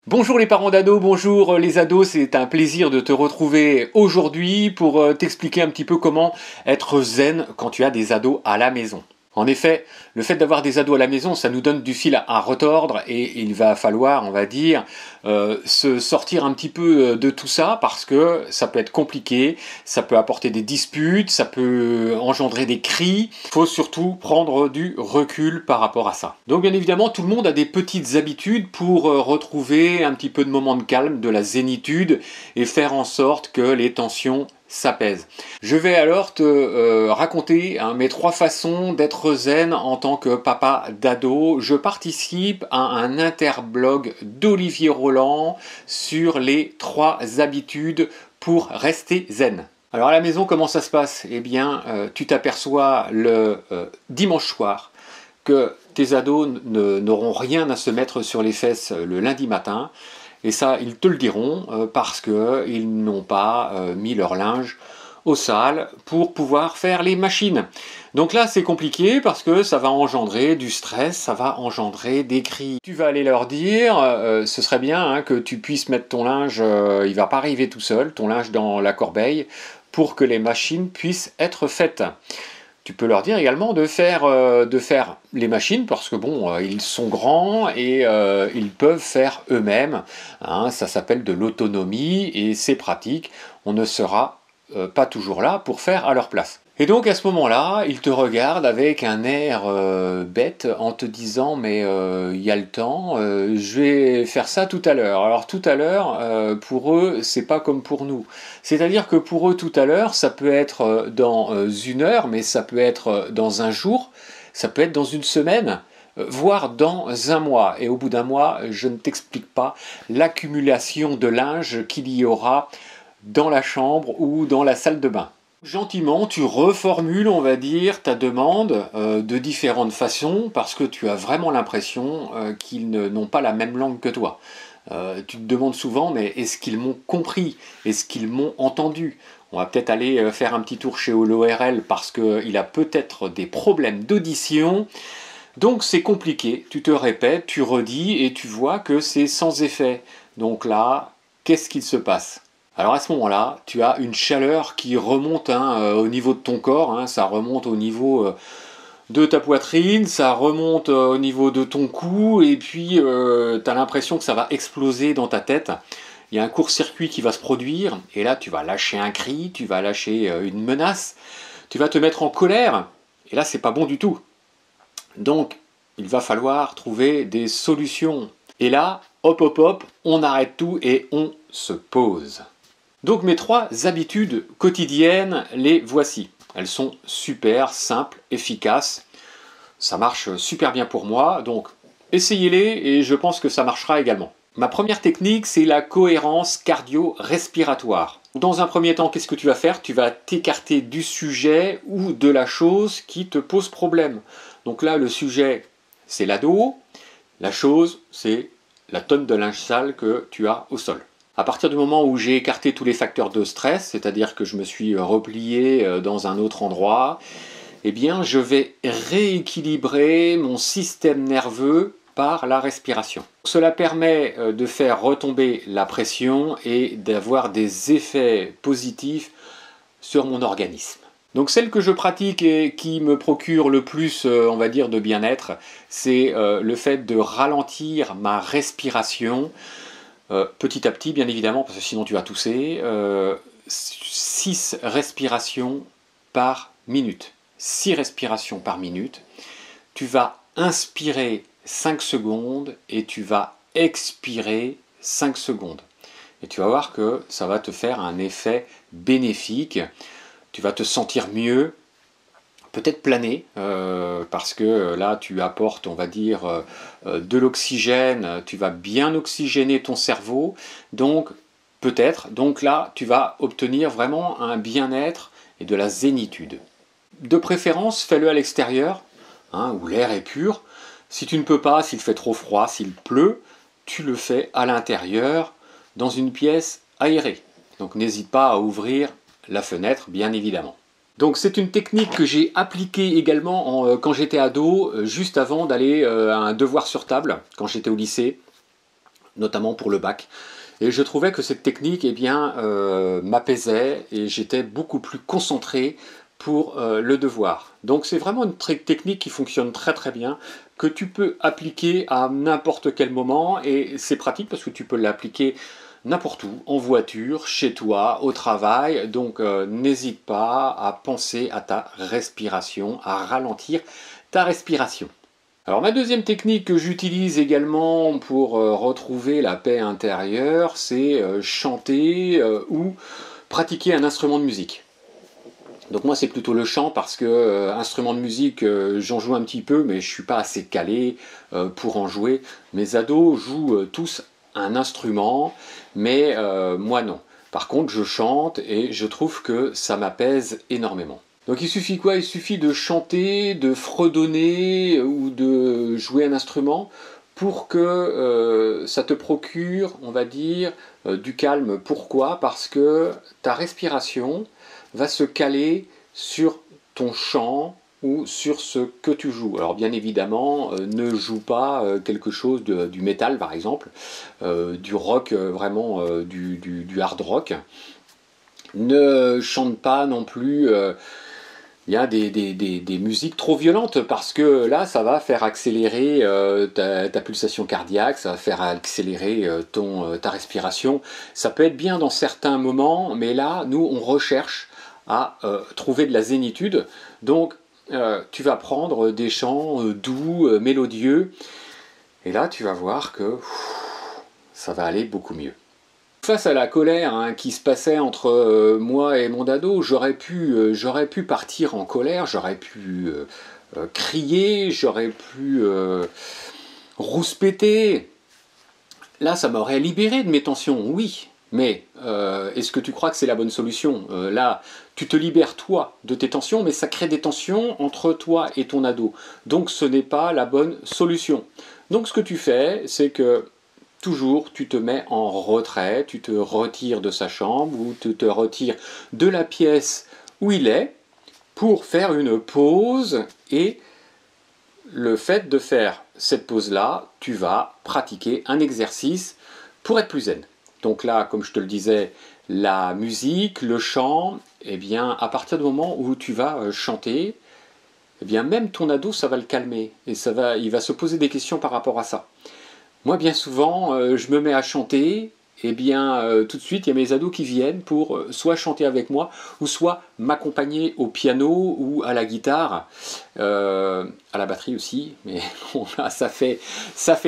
Bonjour les parents d'ados, bonjour les ados, c'est un plaisir de te retrouver aujourd'hui pour t'expliquer un petit peu comment être zen quand tu as des ados à la maison. En effet, le fait d'avoir des ados à la maison, ça nous donne du fil à retordre et il va falloir, on va dire, se sortir un petit peu de tout ça parce que ça peut être compliqué, ça peut apporter des disputes, ça peut engendrer des cris. Il faut surtout prendre du recul par rapport à ça. Donc bien évidemment, tout le monde a des petites habitudes pour retrouver un petit peu de moments de calme, de la zénitude et faire en sorte que les tensions s'apaise. Je vais alors te raconter mes 3 façons d'être zen en tant que papa d'ado. Je participe à un interblog d'Olivier Roland sur les 3 habitudes pour rester zen. Alors à la maison, comment ça se passe? Eh bien, tu t'aperçois le dimanche soir que tes ados n'auront rien à se mettre sur les fesses le lundi matin. Et ça, ils te le diront parce qu'ils n'ont pas mis leur linge au sale pour pouvoir faire les machines. Donc là, c'est compliqué parce que ça va engendrer du stress, ça va engendrer des cris. Tu vas aller leur dire, ce serait bien que tu puisses mettre ton linge, il va pas arriver tout seul, ton linge dans la corbeille, pour que les machines puissent être faites. Tu peux leur dire également de faire les machines parce que bon, ils sont grands et ils peuvent faire eux-mêmes. Hein, ça s'appelle de l'autonomie et c'est pratique. On ne sera pas toujours là pour faire à leur place. Et donc à ce moment-là, ils te regardent avec un air bête en te disant mais il y a le temps, je vais faire ça tout à l'heure. Alors tout à l'heure, pour eux, c'est pas comme pour nous. C'est-à-dire que pour eux tout à l'heure, ça peut être dans 1 heure, mais ça peut être dans un jour, ça peut être dans une semaine, voire dans un mois. Et au bout d'un mois, je ne t'explique pas l'accumulation de linge qu'il y aura dans la chambre ou dans la salle de bain. Gentiment, tu reformules, on va dire, ta demande de différentes façons parce que tu as vraiment l'impression qu'ils n'ont pas la même langue que toi. Tu te demandes souvent, mais est-ce qu'ils m'ont compris? Est-ce qu'ils m'ont entendu? On va peut-être aller faire un petit tour chez l'ORL parce qu'il a peut-être des problèmes d'audition. Donc c'est compliqué, tu te répètes, tu redis et tu vois que c'est sans effet. Donc là, qu'est-ce qu'il se passe? Alors à ce moment-là, tu as une chaleur qui remonte au niveau de ton corps, ça remonte au niveau de ta poitrine, ça remonte au niveau de ton cou, et puis tu as l'impression que ça va exploser dans ta tête. Il y a un court-circuit qui va se produire, et là tu vas lâcher un cri, tu vas lâcher une menace, tu vas te mettre en colère, et là c'est pas bon du tout. Donc il va falloir trouver des solutions. Et là, hop hop hop, on arrête tout et on se pose. Donc mes 3 habitudes quotidiennes, les voici. Elles sont super simples, efficaces. Ça marche super bien pour moi, donc essayez-les et je pense que ça marchera également. Ma première technique, c'est la cohérence cardio-respiratoire. Dans un premier temps, qu'est-ce que tu vas faire? Tu vas t'écarter du sujet ou de la chose qui te pose problème. Donc là, le sujet, c'est l'ado. La chose, c'est la tonne de linge sale que tu as au sol. À partir du moment où j'ai écarté tous les facteurs de stress, c'est-à-dire que je me suis replié dans un autre endroit, eh bien je vais rééquilibrer mon système nerveux par la respiration. Cela permet de faire retomber la pression et d'avoir des effets positifs sur mon organisme. Donc celle que je pratique et qui me procure le plus, on va dire, de bien-être, c'est le fait de ralentir ma respiration petit à petit, bien évidemment, parce que sinon tu vas tousser. 6 respirations par minute. 6 respirations par minute. Tu vas inspirer 5 secondes et tu vas expirer 5 secondes. Et tu vas voir que ça va te faire un effet bénéfique. Tu vas te sentir mieux, peut-être planer, parce que là tu apportes, on va dire, de l'oxygène, tu vas bien oxygéner ton cerveau, donc peut-être, donc là tu vas obtenir vraiment un bien-être et de la zénitude. De préférence, fais-le à l'extérieur, où l'air est pur. Si tu ne peux pas, s'il fait trop froid, s'il pleut, tu le fais à l'intérieur, dans une pièce aérée. Donc n'hésite pas à ouvrir la fenêtre, bien évidemment. Donc c'est une technique que j'ai appliquée également quand j'étais ado, juste avant d'aller à un devoir sur table, quand j'étais au lycée. notamment pour le bac. Et je trouvais que cette technique eh bien, m'apaisait et j'étais beaucoup plus concentré pour le devoir. Donc c'est vraiment une technique qui fonctionne très très bien, que tu peux appliquer à n'importe quel moment, et c'est pratique parce que tu peux l'appliquer n'importe où, en voiture, chez toi, au travail. Donc n'hésite pas à penser à ta respiration, à ralentir ta respiration. Alors ma deuxième technique que j'utilise également pour retrouver la paix intérieure, c'est chanter ou pratiquer un instrument de musique. Donc moi c'est plutôt le chant parce que instrument de musique j'en joue un petit peu mais je suis pas assez calé pour en jouer. Mes ados jouent tous un instrument mais moi non. Par contre je chante et je trouve que ça m'apaise énormément. Donc il suffit quoi? Il suffit de chanter, de fredonner ou de jouer un instrument pour que ça te procure, on va dire, du calme. Pourquoi? Parce que ta respiration va se caler sur ton chant ou sur ce que tu joues. Alors bien évidemment, ne joue pas quelque chose du métal par exemple, du rock, vraiment du hard rock. Ne chante pas non plus des musiques trop violentes parce que là ça va faire accélérer ta pulsation cardiaque, ça va faire accélérer ta respiration. Ça peut être bien dans certains moments, mais là nous on recherche à trouver de la zénitude. Donc tu vas prendre des chants doux, mélodieux, et là tu vas voir que ça va aller beaucoup mieux. Face à la colère qui se passait entre moi et mon dado, j'aurais pu partir en colère, j'aurais pu crier, j'aurais pu rouspéter. Là, ça m'aurait libéré de mes tensions, oui. Mais est-ce que tu crois que c'est la bonne solution? Là, tu te libères toi de tes tensions, mais ça crée des tensions entre toi et ton ado. Donc ce n'est pas la bonne solution. Donc ce que tu fais, c'est que toujours, tu te mets en retrait, tu te retires de sa chambre ou tu te retires de la pièce où il est pour faire une pause. Et le fait de faire cette pause-là, tu vas pratiquer un exercice pour être plus zen. Donc là, comme je te le disais, la musique, le chant, eh bien, à partir du moment où tu vas chanter, eh bien, même ton ado, ça va le calmer et il va se poser des questions par rapport à ça. Moi, bien souvent, je me mets à chanter, et bien tout de suite, il y a mes ados qui viennent pour soit chanter avec moi, ou soit m'accompagner au piano ou à la guitare, à la batterie aussi, mais bon, là, ça fait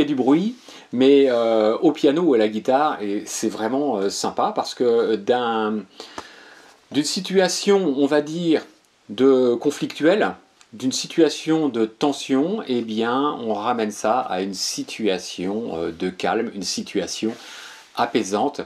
du bruit, mais au piano ou à la guitare, et c'est vraiment sympa, parce que d'une situation, on va dire, de conflictuelle, d'une situation de tension, eh bien, on ramène ça à une situation de calme, une situation apaisante.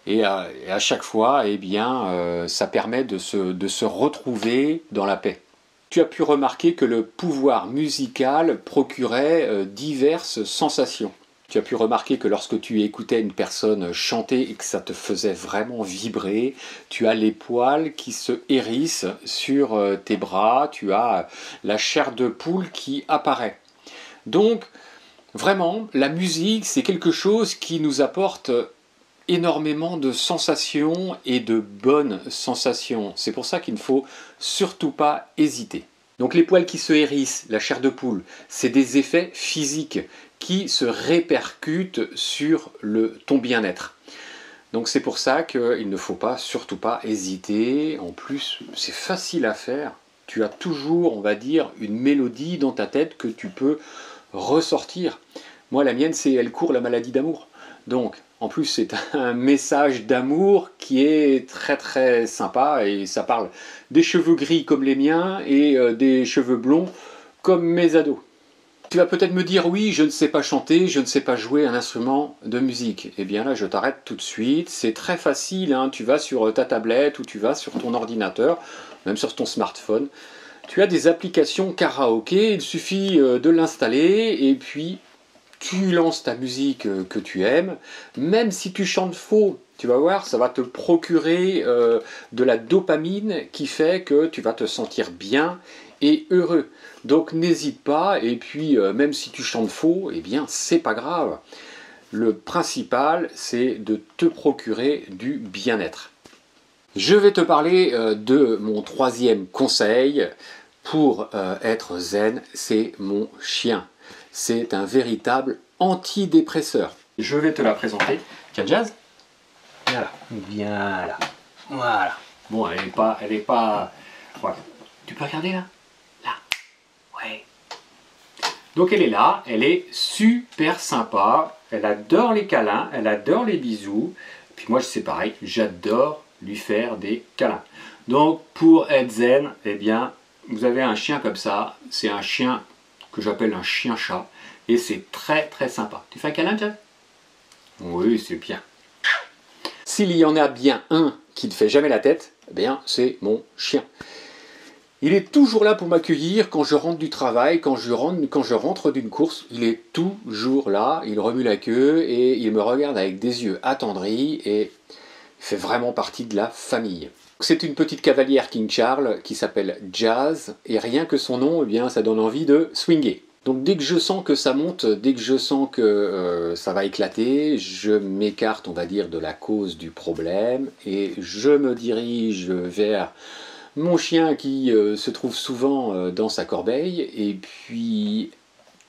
Et à chaque fois, eh bien, ça permet de se retrouver dans la paix. Tu as pu remarquer que le pouvoir musical procurait diverses sensations. Tu as pu remarquer que lorsque tu écoutais une personne chanter et que ça te faisait vraiment vibrer, tu as les poils qui se hérissent sur tes bras, tu as la chair de poule qui apparaît. Donc, vraiment, la musique, c'est quelque chose qui nous apporte énormément de sensations et de bonnes sensations. C'est pour ça qu'il ne faut surtout pas hésiter. Donc les poils qui se hérissent, la chair de poule, c'est des effets physiques qui se répercutent sur ton bien-être. Donc c'est pour ça qu'il ne faut surtout pas hésiter. En plus, c'est facile à faire. Tu as toujours, on va dire, une mélodie dans ta tête que tu peux ressortir. Moi, la mienne, c'est Elle court la maladie d'amour. Donc, en plus, c'est un message d'amour qui est très très sympa et ça parle des cheveux gris comme les miens et des cheveux blonds comme mes ados. Tu vas peut-être me dire, oui, je ne sais pas chanter, je ne sais pas jouer un instrument de musique. Eh bien là, je t'arrête tout de suite. C'est très facile, hein. Tu vas sur ta tablette ou tu vas sur ton ordinateur, même sur ton smartphone. Tu as des applications karaoké, il suffit de l'installer et puis tu lances ta musique que tu aimes. Même si tu chantes faux, tu vas voir, ça va te procurer de la dopamine qui fait que tu vas te sentir bien et heureux. Donc n'hésite pas, et puis même si tu chantes faux, eh bien c'est pas grave. le principal, c'est de te procurer du bien-être. Je vais te parler de mon troisième conseil pour être zen, c'est mon chien. C'est un véritable antidépresseur. Je vais te la présenter. Tiens, Jazz. Voilà. Viens là. Voilà. Bon, elle est pas. Voilà. Tu peux regarder là? Là. Ouais. Donc elle est là. Elle est super sympa. Elle adore les câlins. Elle adore les bisous. Puis moi, c'est pareil. J'adore lui faire des câlins. Donc pour être zen, eh bien, vous avez un chien comme ça. C'est un chien que j'appelle un chien-chat. Et c'est très très sympa. Tu fais un câlin, Jazz? Oui, c'est bien. S'il y en a bien un qui ne fait jamais la tête, eh bien, c'est mon chien. Il est toujours là pour m'accueillir quand je rentre du travail, quand je rentre d'une course. Il est toujours là, il remue la queue et il me regarde avec des yeux attendris et il fait vraiment partie de la famille. C'est une petite cavalière King Charles qui s'appelle Jazz et rien que son nom, eh bien, ça donne envie de swinger. Donc dès que je sens que ça monte, dès que je sens que ça va éclater, je m'écarte, on va dire, de la cause du problème et je me dirige vers mon chien qui se trouve souvent dans sa corbeille et puis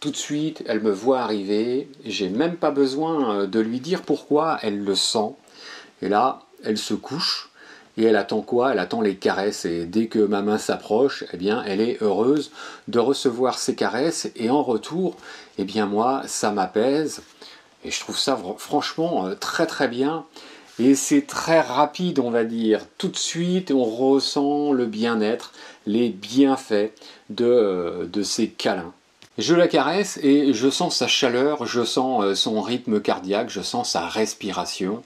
tout de suite elle me voit arriver, j'ai même pas besoin de lui dire pourquoi, elle le sent et là elle se couche. Et elle attend quoi? Elle attend les caresses. Et dès que ma main s'approche, eh bien, elle est heureuse de recevoir ces caresses. Et en retour, eh bien, moi, ça m'apaise. Et je trouve ça franchement très très bien. Et c'est très rapide, on va dire. Tout de suite, on ressent le bien-être, les bienfaits de ces câlins. Je la caresse et je sens sa chaleur, je sens son rythme cardiaque, je sens sa respiration.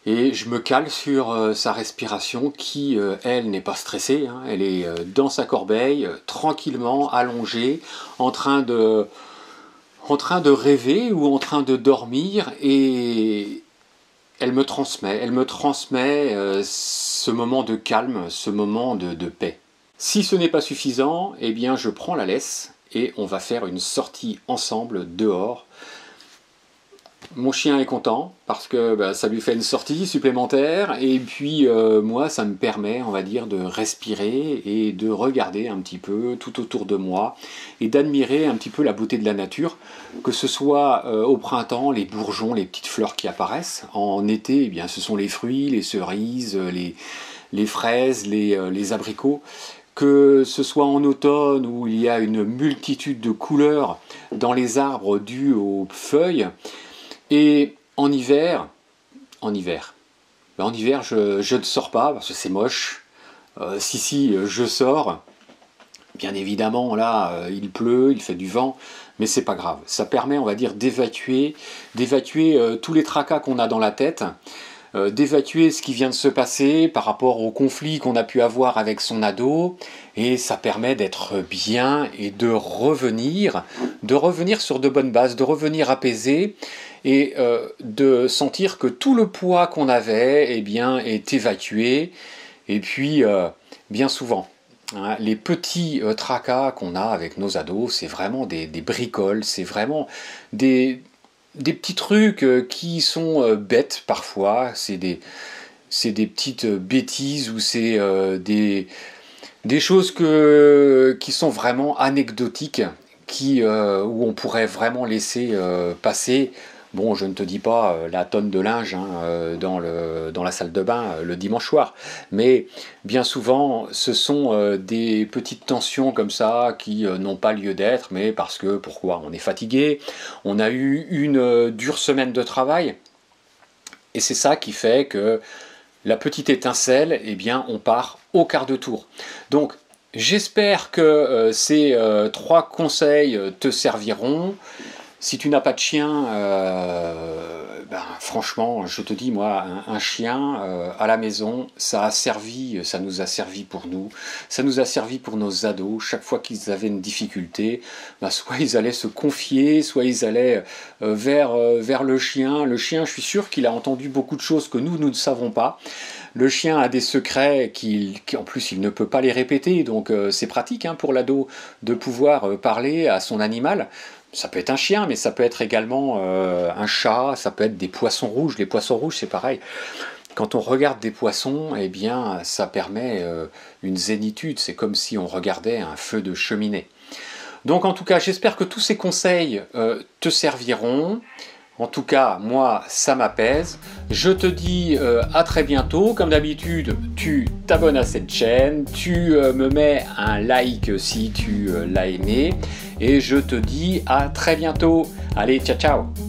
Et je me cale sur sa respiration qui, elle, n'est pas stressée. Hein. Elle est dans sa corbeille, tranquillement, allongée, en train de rêver ou en train de dormir. Et elle me transmet ce moment de calme, ce moment de paix. Si ce n'est pas suffisant, eh bien, je prends la laisse et on va faire une sortie ensemble dehors. Mon chien est content parce que ça lui fait une sortie supplémentaire et puis moi ça me permet, on va dire, de respirer et de regarder un petit peu tout autour de moi et d'admirer un petit peu la beauté de la nature, que ce soit au printemps les bourgeons, les petites fleurs qui apparaissent, en été eh bien ce sont les fruits, les cerises, les fraises, les abricots, que ce soit en automne où il y a une multitude de couleurs dans les arbres dues aux feuilles. Et en hiver, je ne sors pas parce que c'est moche. Si, je sors. Bien évidemment, là, il pleut, il fait du vent, mais c'est pas grave. Ça permet, on va dire, d'évacuer tous les tracas qu'on a dans la tête, d'évacuer ce qui vient de se passer par rapport au conflit qu'on a pu avoir avec son ado, et ça permet d'être bien et de revenir sur de bonnes bases, de revenir apaisé, et de sentir que tout le poids qu'on avait eh bien, est évacué. Et puis, bien souvent, hein, les petits tracas qu'on a avec nos ados, c'est vraiment des bricoles, c'est vraiment des petits trucs qui sont bêtes parfois, c'est des petites bêtises ou c'est des choses qui sont vraiment anecdotiques, où on pourrait vraiment laisser passer. Bon, je ne te dis pas la tonne de linge dans la salle de bain le dimanche soir, mais bien souvent, ce sont des petites tensions comme ça qui n'ont pas lieu d'être, mais parce que, pourquoi? On est fatigué, on a eu une dure semaine de travail, et c'est ça qui fait que la petite étincelle, eh bien, on part au quart de tour. Donc, j'espère que ces 3 conseils te serviront. Si tu n'as pas de chien, franchement, je te dis, moi, un chien à la maison, ça nous a servi pour nous, ça nous a servi pour nos ados. Chaque fois qu'ils avaient une difficulté, soit ils allaient se confier, soit ils allaient vers le chien. Le chien, je suis sûr qu'il a entendu beaucoup de choses que nous ne savons pas. Le chien a des secrets en plus il ne peut pas les répéter, donc c'est pratique pour l'ado de pouvoir parler à son animal. Ça peut être un chien, mais ça peut être également un chat, ça peut être des poissons rouges. Les poissons rouges, c'est pareil. Quand on regarde des poissons, eh bien, ça permet une zénitude. C'est comme si on regardait un feu de cheminée. Donc en tout cas, j'espère que tous ces conseils te serviront. En tout cas, moi, ça m'apaise. Je te dis à très bientôt. Comme d'habitude, tu t'abonnes à cette chaîne, tu me mets un like si tu l'as aimé. Et je te dis à très bientôt. Allez, ciao ciao!